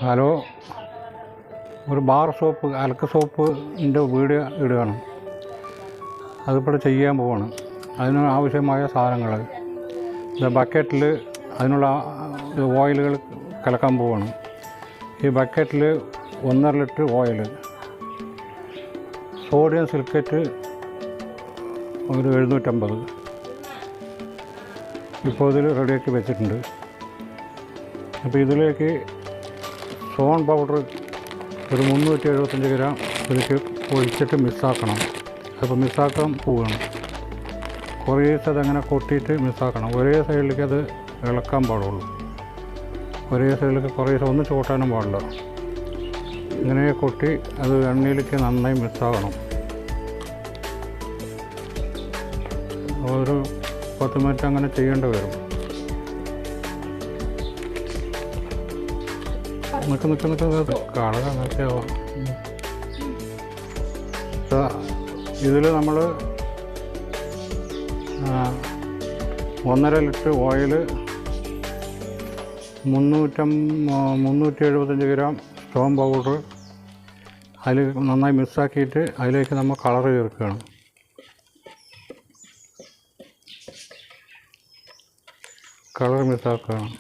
Hello, ഒരു bar soap, അലക്ക് സോപ്പിൻ്റെ video ഇടുകയാണ്. അതിപ്പോൾ ചെയ്യാൻ പോവാണ്. അതിന് ആവശ്യമായ സാധനങ്ങൾ ബക്കറ്റിൽ അതിനുള്ള ഓയിലുകൾ കലക്കാൻ പോവാണ്. ഈ ബക്കറ്റിൽ 1.5 ലിറ്റർ ഓയിൽ, സോഡിയം സിലിക്കേറ്റ് ഒരു 750 ഇപ്പോൾ ഇതിൽ റെഡിയാക്കി വെച്ചിട്ടുണ്ട്. അപ്പോൾ ഇതിലേക്ക് സോൺ പൗഡർ ഒരു 375 ഗ്രാം ഇതിലേക്ക് ഒഴിച്ചിട്ട് മിക്സാക്കണം. അപ്പോൾ മിക്സാക്കാൻ പോവുകയാണ്. കുറേ അതങ്ങനെ കൊട്ടിയിട്ട് മിക്സാക്കണം. ഒരേ സൈഡിലേക്ക് അത് ഇളക്കാൻ പാടുള്ളൂ. ഒരേ സൈഡിലേക്ക് കുറേ ഒന്ന് ചോട്ടാനും പാടില്ല. ഇങ്ങനെ കൊട്ടി അത് എണ്ണയിലേക്ക് നന്നായി മിക്സാകണം. ഒരു 10 മിനിറ്റ് അങ്ങനെ ചെയ്യേണ്ടി വരും. നിൽക്ക് കളർ അങ്ങനത്തെ ആവാം. ഇതിൽ നമ്മൾ 1.5 litre oil, 375 gram stone powder അതിൽ നന്നായി മിക്സാക്കിയിട്ട് അതിലേക്ക് നമ്മൾ കളർ ചേർക്കുകയാണ്. കളർ മിക്സാക്കുകയാണ്.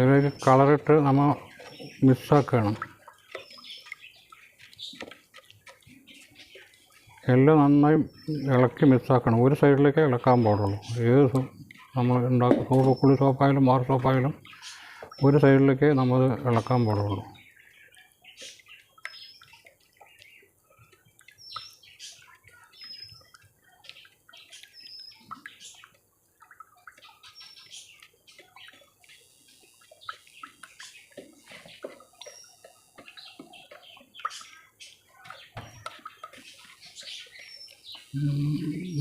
ഇതിലേക്ക് കളറിട്ട് നമ്മൾ മിക്സാക്കണം. എല്ലാം നന്നായി ഇളക്കി മിക്സാക്കണം. ഒരു സൈഡിലേക്ക് ഇളക്കാൻ പാടുള്ളൂ. ഏത് നമ്മൾ ഉണ്ടാക്കും കുളി സോപ്പായാലും ബാർ സോപ്പായാലും ഒരു സൈഡിലേക്ക് നമ്മൾ ഇളക്കാൻ പാടുള്ളൂ.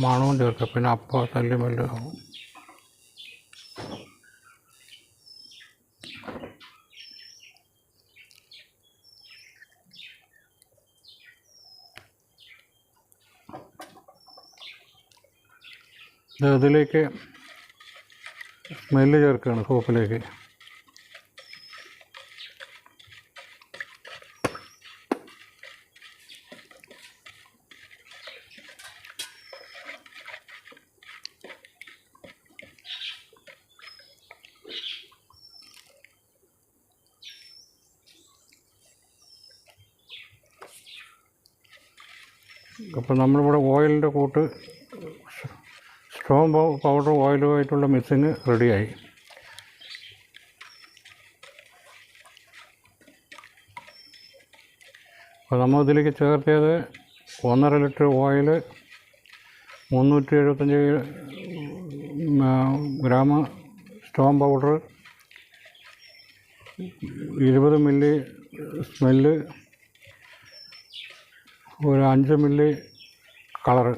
മണവും ചേർക്കുക. പിന്നെ അപ്പം തല്ലി വലുതാവും. ഇതിലേക്ക് സ്മെല്ല് ചേർക്കുകയാണ് സോപ്പിലേക്ക്. അപ്പോൾ നമ്മളിവിടെ ഓയിലിൻ്റെ കൂട്ട് സ്ട്രോങ് പൗഡർ ഓയിലുമായിട്ടുള്ള മിക്സിങ് റെഡിയായി. അപ്പോൾ നമ്മൾ ഇതിലേക്ക് ചേർത്തത് 1.5 litre oil, 375 gram strong powder, 20 milli smell, ഒരു 5 മില്ലി കളറ്.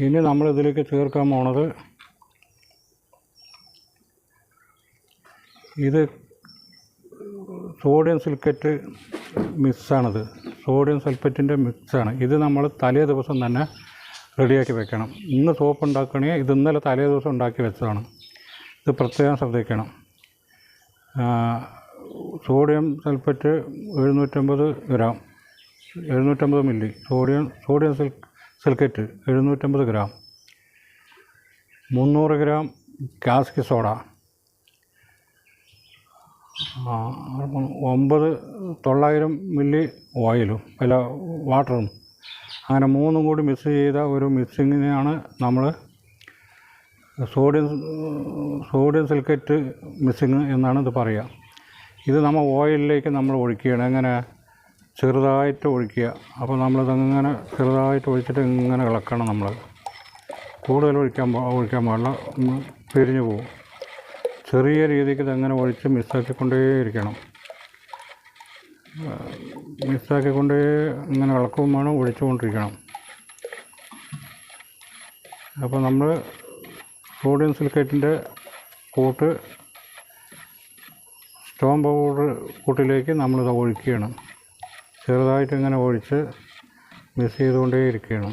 ഇനി നമ്മളിതിലേക്ക് ചേർക്കാൻ പോണത് ഇത് സോഡിയം സിലിക്കേറ്റ് മിക്സാണിത്. സോഡിയം സൾഫേറ്റിൻ്റെ മിക്സാണ് ഇത്. നമ്മൾ തലേ ദിവസം തന്നെ റെഡിയാക്കി വെക്കണം. ഇന്ന് സോപ്പ് ഉണ്ടാക്കണമെങ്കിൽ ഇത് ഇന്നലെ തലേ ദിവസം ഉണ്ടാക്കി വെച്ചതാണ്. ഇത് പ്രത്യേകം ശ്രദ്ധിക്കണം. Sodium sulphate 750 gram, 750 milli. Sodium silicate 750 gram, 300 gram caustic soda, 900 milli ഓയിലും അല്ല വാട്ടറും, അങ്ങനെ മൂന്നും കൂടി മിക്സ് ചെയ്ത ഒരു മിക്സിങ്ങിനെയാണ് നമ്മൾ സോഡിയം സിലിക്കേറ്റ് മിക്സിങ് എന്നാണ് ഇത് പറയുക. ഇത് നമ്മൾ ഓയിലിലേക്ക് നമ്മൾ ഒഴിക്കുകയാണ്. എങ്ങനെ ചെറുതായിട്ട് ഒഴിക്കുക. അപ്പോൾ നമ്മളിതങ്ങനെ ചെറുതായിട്ട് ഒഴിച്ചിട്ട് ഇങ്ങനെ ഇളക്കണം. നമ്മൾ കൂടുതൽ ഒഴിക്കാൻ പാടില്ല, പിരിഞ്ഞു പോകും. ചെറിയ രീതിക്ക് ഇതങ്ങനെ ഒഴിച്ച് മിക്സാക്കിക്കൊണ്ടേയിരിക്കണം. മിക്സാക്കിക്കൊണ്ടേ ഇങ്ങനെ ഇളക്കവും വേണം, ഒഴിച്ചുകൊണ്ടിരിക്കണം. അപ്പോൾ നമ്മൾ സോഡിയം സിലിക്കേറ്റിൻ്റെ കൂട്ട് സ്റ്റോൺ പൗഡർ കൂട്ടിലേക്ക് നമ്മളിത് ഒഴിക്കുകയാണ്. ചെറുതായിട്ട് ഇങ്ങനെ ഒഴിച്ച് മിക്സ് ചെയ്തുകൊണ്ടേയിരിക്കുകയാണ്.